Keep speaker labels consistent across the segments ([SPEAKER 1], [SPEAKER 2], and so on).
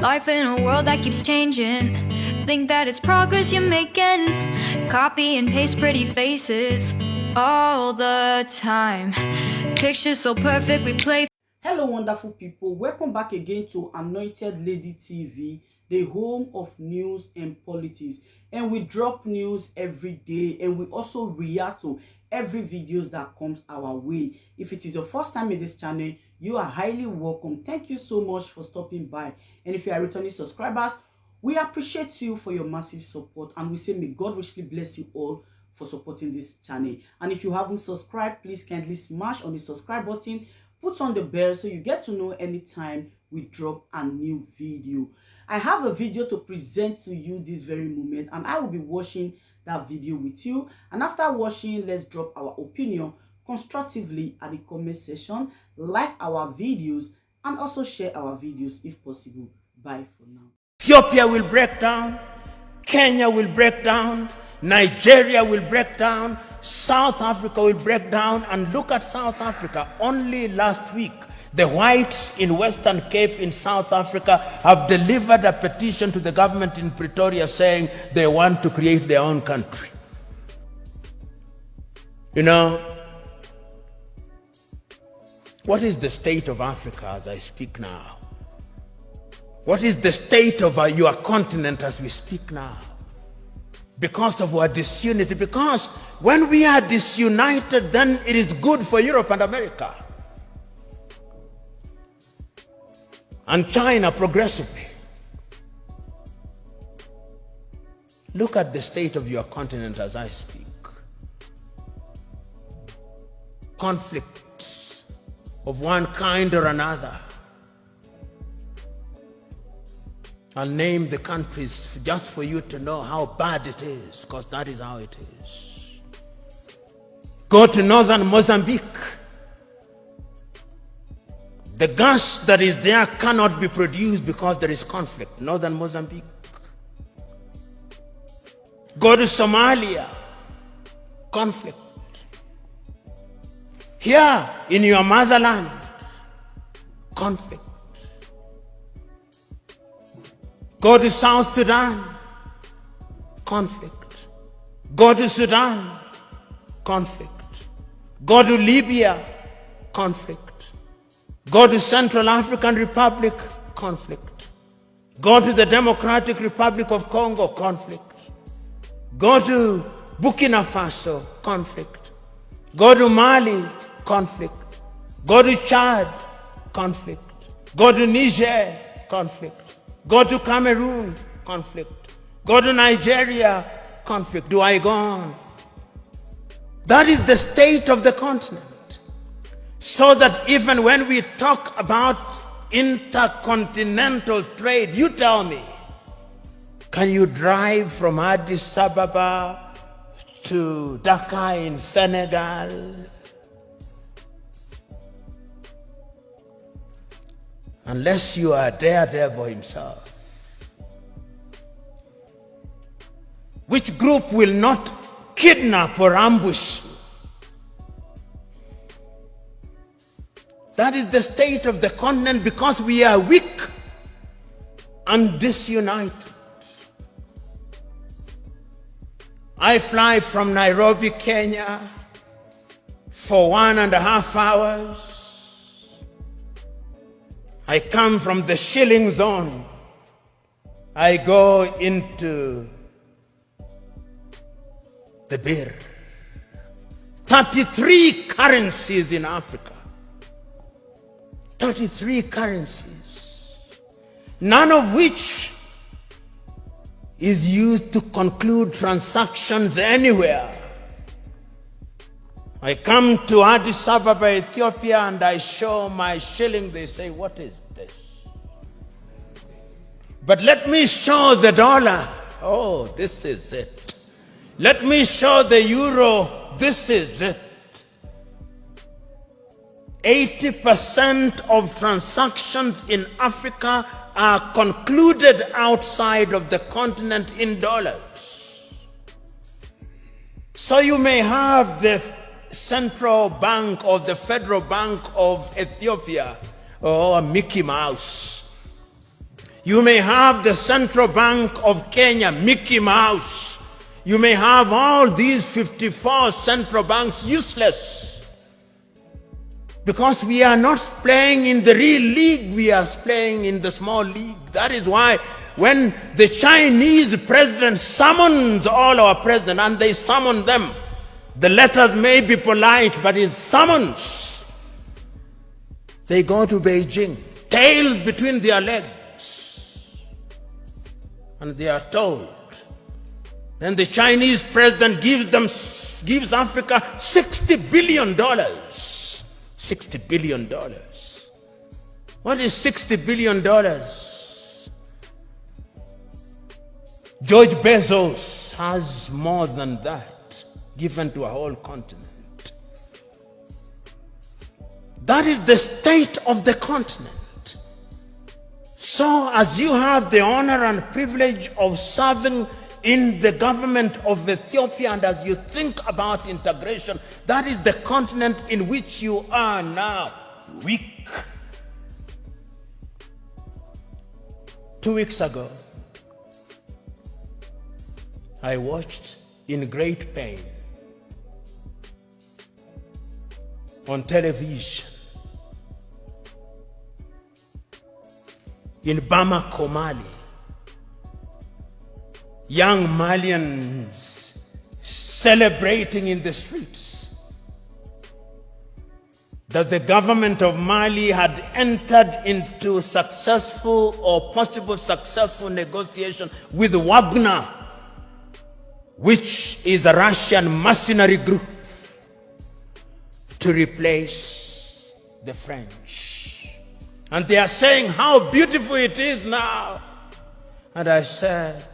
[SPEAKER 1] Life in a world that keeps changing. Think that it's progress you're making. Copy and paste pretty faces all the time. Pictures so perfect we play.
[SPEAKER 2] Hello wonderful people, welcome back again to Anointed Lady TV, the home of news and politics. And we drop news every day, and we also react to every videos that comes our way. If it is your first time in this channel, you are highly welcome. Thank you so much for stopping by. And if you are returning subscribers, we appreciate you for your massive support, and we say may God richly bless you all for supporting this channel. And if you haven't subscribed, please kindly smash on the subscribe button, put on the bell so you get to know anytime we drop a new video. I have a video to present to you this very moment, and I will be watching that video with you. And after watching, let's drop our opinion constructively at the comment section, like our videos, and also share our videos if possible. Bye for now.
[SPEAKER 3] Ethiopia will break down, Kenya will break down, Nigeria will break down, South Africa will break down. And look at South Africa. Only last week, the whites in Western Cape in South Africa have delivered a petition to the government in Pretoria saying they want to create their own country. You know, what is the state of Africa as I speak now? What is the state of your continent as we speak now? Because of our disunity. Because when we are disunited, then it is good for Europe and America. And China progressively. Look at the state of your continent as I speak. Conflicts of one kind or another. I'll name the countries just for you to know how bad it is, because that is how it is. Go to northern Mozambique. The gas that is there cannot be produced because there is conflict. Northern Mozambique. Go to Somalia. Conflict. Here in your motherland. Conflict. Go to South Sudan. Conflict. Go to Sudan. Conflict. Go to Libya. Conflict. Go to Central African Republic, conflict. Go to the Democratic Republic of Congo, conflict. Go to Burkina Faso, conflict. Go to Mali, conflict. Go to Chad, conflict. Go to Niger, conflict. Go to Cameroon, conflict. Go to Nigeria, conflict. Do I go on? That is the state of the continent. So that even when we talk about intercontinental trade, you tell me, can you drive from Addis Ababa to Dakar in Senegal? Unless you are Daredevil himself. Which group will not kidnap or ambush you? That is the state of the continent, because we are weak and disunited. I fly from Nairobi, Kenya for 1.5 hours. I come from the shilling zone. I go into the birr. 33 currencies in Africa. 33 currencies, none of which is used to conclude transactions anywhere. I come to Addis Ababa, Ethiopia, and I show my shilling. They say, what is this? But let me show the dollar. Oh, this is it. Let me show the euro. This is it. 80% of transactions in Africa are concluded outside of the continent in dollars. So you may have the Central Bank or the Federal Bank of Ethiopia or Mickey Mouse You may have the Central Bank of Kenya, Mickey Mouse. You may have all these 54 central banks useless. Because we are not playing in the real league, we are playing in the small league. That is why when the Chinese president summons all our presidents, and they summon them, the letters may be polite, but it's summons. They go to Beijing, tails between their legs. And they are told. Then the Chinese president gives Africa $60 billion. $60 billion. What is $60 billion? George Bezos has more than that given to a whole continent. That is the state of the continent. So, as you have the honor and privilege of serving in the government of Ethiopia, and as you think about integration, that is the continent in which you are now weak. 2 weeks ago, I watched in great pain on television in Bamako, Mali, young Malians celebrating in the streets that the government of Mali had entered into successful or possible successful negotiation with Wagner, which is a Russian mercenary group, to replace the French. And they are saying how beautiful it is now. And I said,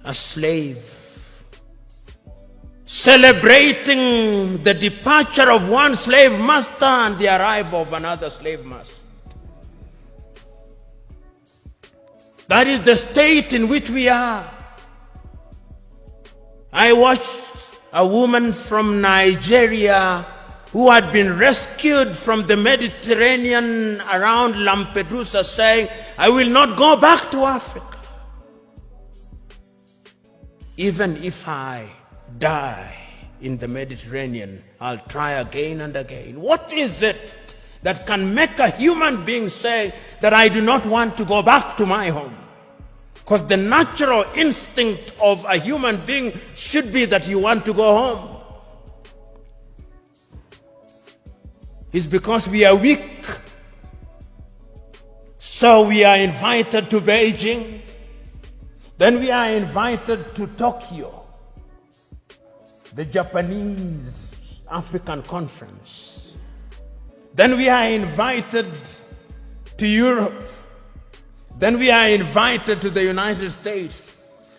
[SPEAKER 3] a slave celebrating the departure of one slave master and the arrival of another slave master. That is the state in which we are. I watched a woman from Nigeria who had been rescued from the Mediterranean around Lampedusa saying, I will not go back to Africa. Even if I die in the Mediterranean, I'll try again and again. What is it that can make a human being say that I do not want to go back to my home? Because the natural instinct of a human being should be that you want to go home. It's because we are weak. So we are invited to Beijing. Then we are invited to Tokyo, the Japanese African Conference. Then we are invited to Europe. Then we are invited to the United States.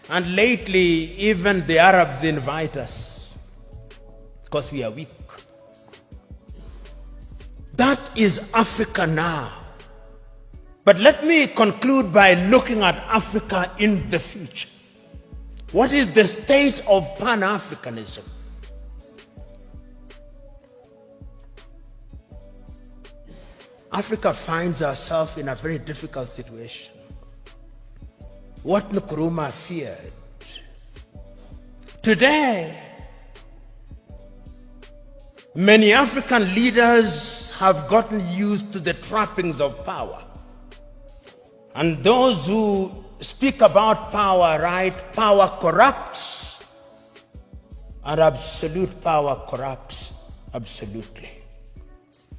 [SPEAKER 3] And lately, even the Arabs invite us because we are weak. That is Africa now. But let me conclude by looking at Africa in the future. What is the state of Pan-Africanism? Africa finds herself in a very difficult situation. What Nkrumah feared. Today, many African leaders have gotten used to the trappings of power. And those who speak about power, right? Power corrupts, and absolute power corrupts absolutely.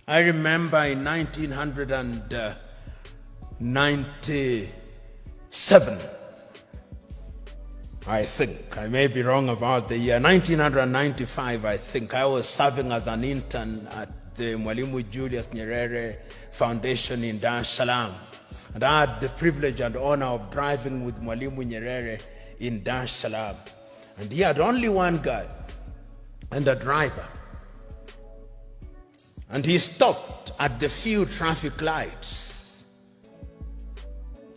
[SPEAKER 3] I remember in 1997, I think, I may be wrong about the year, 1995, I think, I was serving as an intern at the Mwalimu Julius Nyerere Foundation in Dar es Salaam. And I had the privilege and honor of driving with Mwalimu Nyerere in Dar es Salaam. And he had only one guy and a driver. And he stopped at the few traffic lights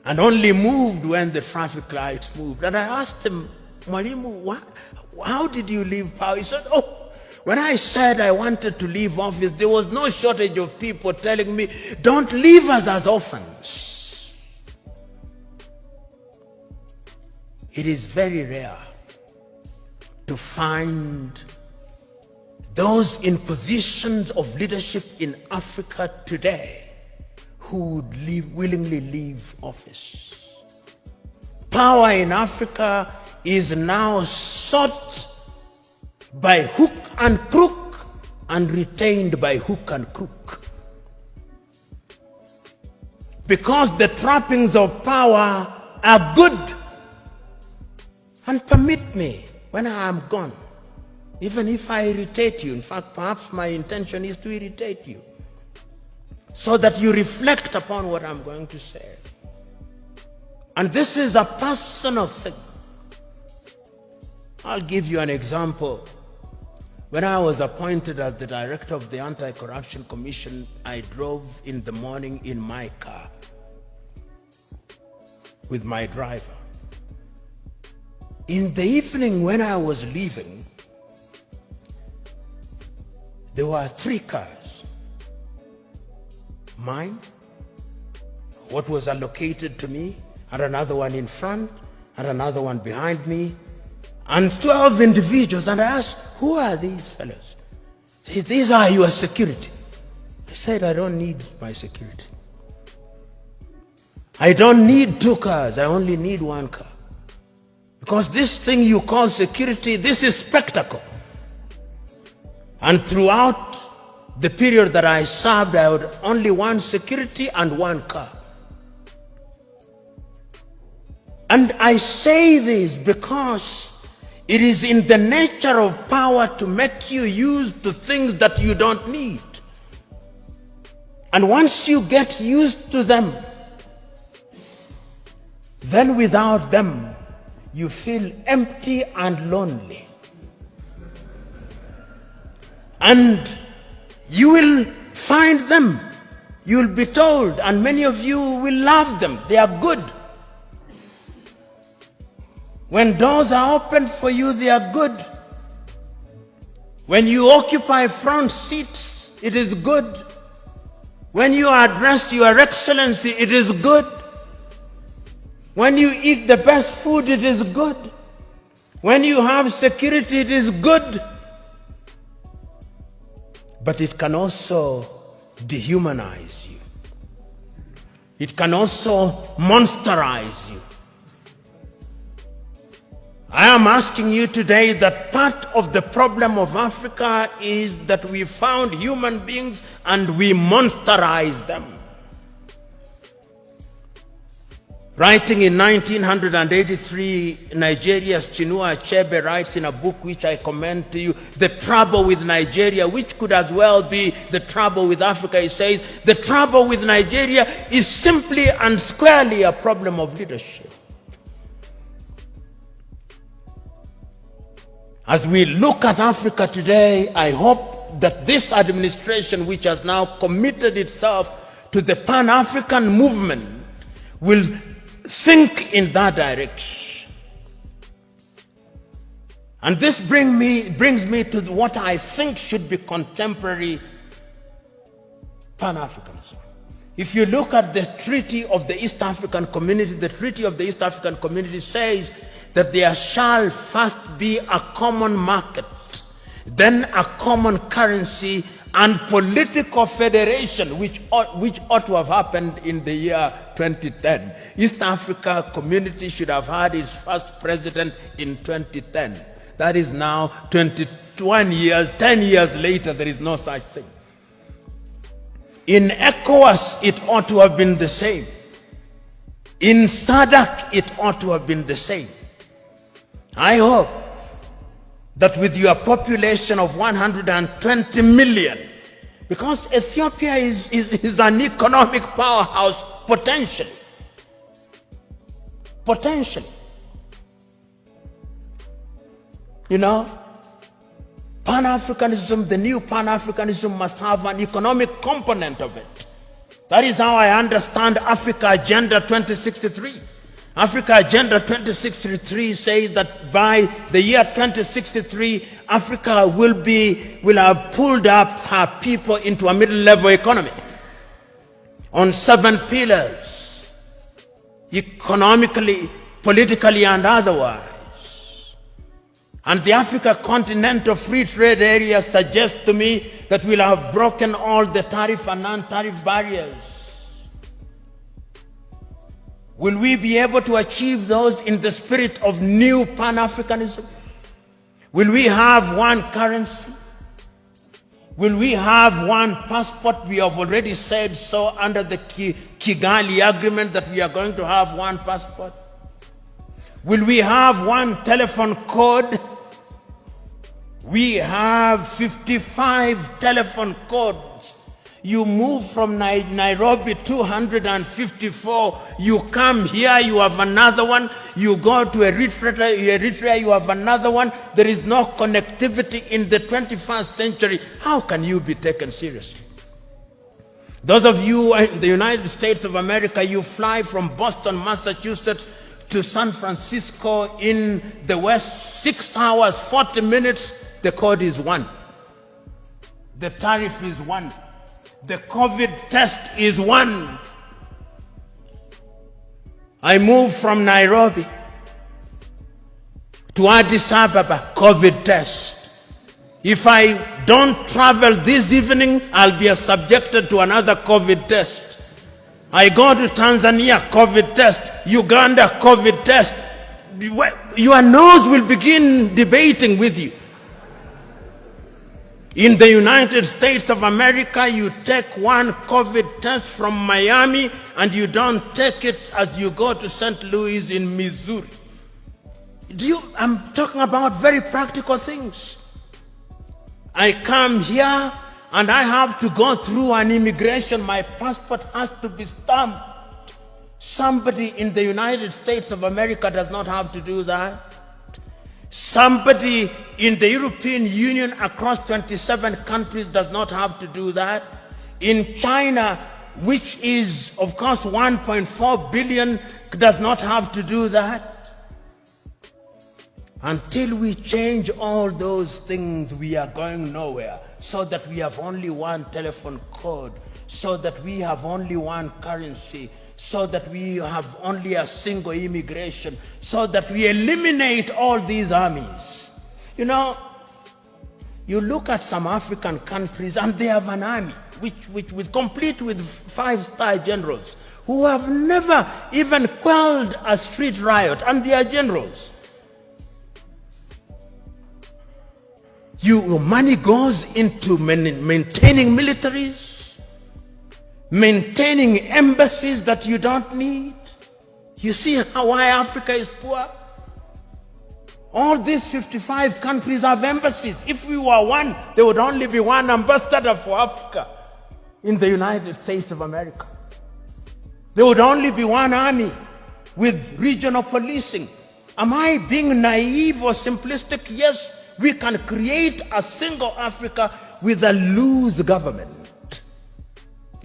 [SPEAKER 3] and only moved when the traffic lights moved. And I asked him, Mwalimu, how did you leave power? He said, when I said I wanted to leave office, there was no shortage of people telling me, don't leave us as orphans. it is very rare to find those in positions of leadership in Africa today who would willingly leave office. Power in Africa is now sought by hook and crook and retained by hook and crook. Because the trappings of power are good. And permit me, when I am gone, even if I irritate you, in fact, perhaps my intention is to irritate you, so that you reflect upon what I'm going to say. And this is a personal thing. I'll give you an example. When I was appointed as the director of the Anti-Corruption Commission, I drove in the morning in my car with my driver. In the evening when I was leaving, there were 3 cars. Mine, what was allocated to me, and another one in front, and another one behind me, and 12 individuals. And I asked, who are these fellows? He said, these are your security. I said, I don't need my security. I don't need 2 cars, I only need 1 car. Because this thing you call security, this is spectacle. And throughout the period that I served, I had only 1 security and 1 car. And I say this because it is in the nature of power to make you use the things that you don't need. And once you get used to them, then without them, you feel empty and lonely. And you will find them. You will be told, and many of you will love them. They are good. When doors are opened for you, they are good. When you occupy front seats, it is good. When you are addressed, Your Excellency, it is good. When you eat the best food, it is good. When you have security, it is good. But it can also dehumanize you. It can also monsterize you. I am asking you today that part of the problem of Africa is that we found human beings and we monsterize them. Writing in 1983, Nigeria's Chinua Achebe writes in a book which I commend to you, The Trouble with Nigeria, which could as well be the trouble with Africa. He says, the trouble with Nigeria is simply and squarely a problem of leadership. As we look at Africa today, I hope that this administration, which has now committed itself to the Pan-African movement, will think in that direction. And this brings me to what I think should be contemporary Pan-Africanism. If you look at the Treaty of the East African Community, the Treaty of the East African Community says that there shall first be a common market, then a common currency, and political federation, which ought to have happened in the year 2010. East Africa Community should have had its first president in 2010. That is now 21 years, 10 years later, there is no such thing. In ECOWAS, it ought to have been the same. In SADC, it ought to have been the same. I hope that with your population of 120 million, because Ethiopia is an economic powerhouse potentially. You know, Pan-Africanism, the new Pan-Africanism must have an economic component of it. That is how I understand Africa Agenda 2063. Africa Agenda 2063 says that by the year 2063, Africa will have pulled up her people into a middle-level economy on 7 pillars: economically, politically and otherwise. And the Africa Continental Free Trade Area suggests to me that we'll have broken all the tariff and non-tariff barriers. Will we be able to achieve those in the spirit of new Pan-Africanism? Will we have one currency? Will we have one passport? We have already said so under the Kigali Agreement that we are going to have one passport. Will we have one telephone code? We have 55 telephone codes. You move from Nairobi 254, you come here, you have another one, you go to Eritrea, you have another one. There is no connectivity in the 21st century. How can you be taken seriously? Those of you in the United States of America, you fly from Boston, Massachusetts to San Francisco in the West, 6 hours, 40 minutes, the code is 1. The tariff is 1. The COVID test is 1. I moved from Nairobi to Addis Ababa, COVID test. If I don't travel this evening, I'll be subjected to another COVID test. I go to Tanzania, COVID test. Uganda, COVID test. Your nose will begin debating with you. In the United States of America, you take one COVID test from Miami and you don't take it as you go to St. Louis in Missouri. I'm talking about very practical things. I come here and I have to go through an immigration. My passport has to be stamped. Somebody in the United States of America does not have to do that. Somebody in the European Union across 27 countries does not have to do that. In China, which is, of course, 1.4 billion, does not have to do that. Until we change all those things, we are going nowhere. So that we have only one telephone code, so that we have only one currency, so that we have only a single immigration, so that we eliminate all these armies. You know, you look at some African countries and they have an army, which complete with 5-star generals, who have never even quelled a street riot, and they are generals. Your money goes into maintaining militaries, maintaining embassies that you don't need. You see why Africa is poor? All these 55 countries have embassies. If we were one, there would only be one ambassador for Africa in the United States of America. There would only be one army with regional policing. Am I being naive or simplistic? Yes, we can create a single Africa with a loose government,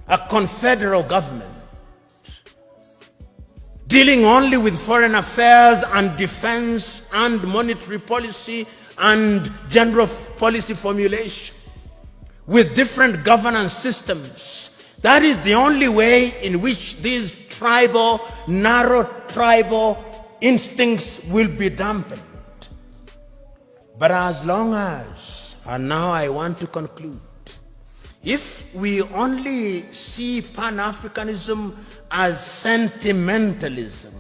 [SPEAKER 3] a confederal government, dealing only with foreign affairs and defense and monetary policy and general policy formulation, with different governance systems. That is the only way in which these narrow tribal instincts will be dampened. But as long as, and now I want to conclude, if we only see Pan-Africanism as sentimentalism,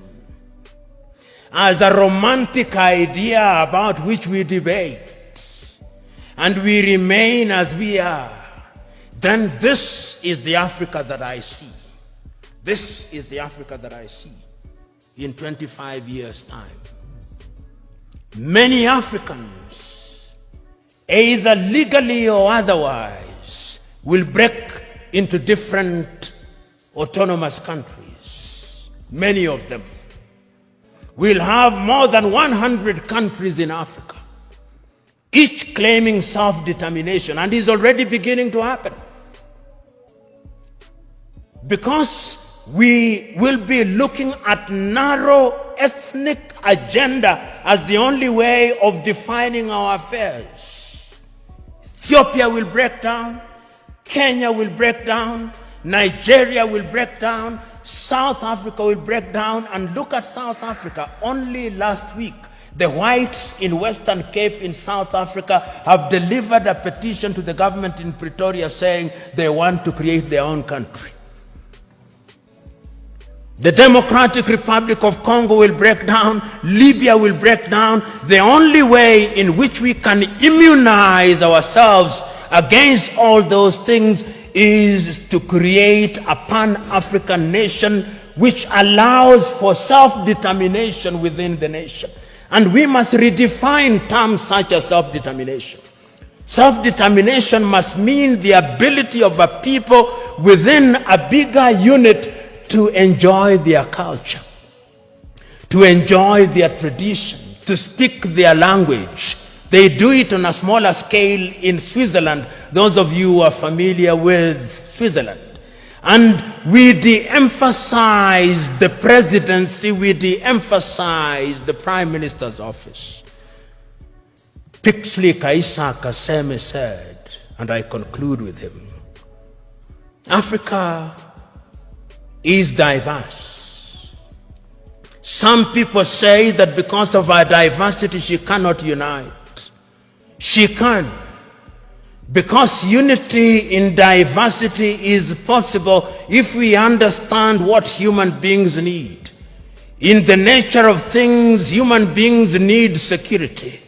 [SPEAKER 3] as a romantic idea about which we debate, and we remain as we are, then this is the Africa that I see. This is the Africa that I see in 25 years' time. Many Africans, either legally or otherwise, will break into different autonomous countries. Many of them. We'll have more than 100 countries in Africa, each claiming self-determination, and is already beginning to happen. Because we will be looking at narrow ethnic agenda as the only way of defining our affairs. Ethiopia will break down, Kenya will break down, Nigeria will break down, South Africa will break down. And look at South Africa. Only last week, the whites in Western Cape in South Africa have delivered a petition to the government in Pretoria saying they want to create their own country. The Democratic Republic of Congo will break down. Libya will break down. The only way in which we can immunize ourselves against all those things is to create a Pan-African nation which allows for self-determination within the nation. And we must redefine terms such as self-determination. Self-determination must mean the ability of a people within a bigger unit to enjoy their culture, to enjoy their tradition, to speak their language. They do it on a smaller scale in Switzerland, those of you who are familiar with Switzerland. And we de-emphasize the presidency, we de-emphasize the prime minister's office. Pixley Kaisa Kaseme said, and I conclude with him, Africa is diverse. Some people say that because of our diversity she cannot unite. She can. Because unity in diversity is possible if we understand what human beings need. In the nature of things, human beings need security.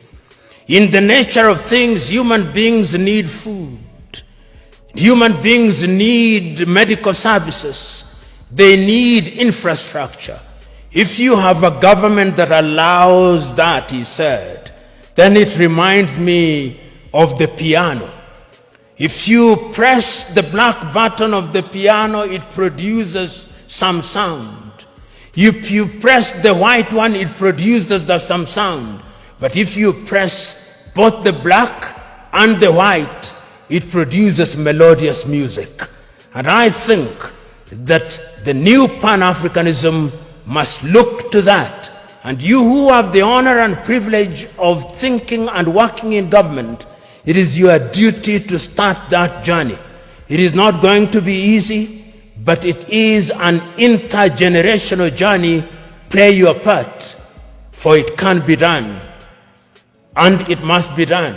[SPEAKER 3] In the nature of things, human beings need food. Human beings need medical services. They need infrastructure. If you have a government that allows that, he said, then it reminds me of the piano. If you press the black button of the piano, it produces some sound. If you press the white one, it produces some sound. But if you press both the black and the white, it produces melodious music. And I think that the new Pan-Africanism must look to that. And you who have the honor and privilege of thinking and working in government, it is your duty to start that journey. It is not going to be easy, but it is an intergenerational journey. Play your part, for it can be done, and it must be done.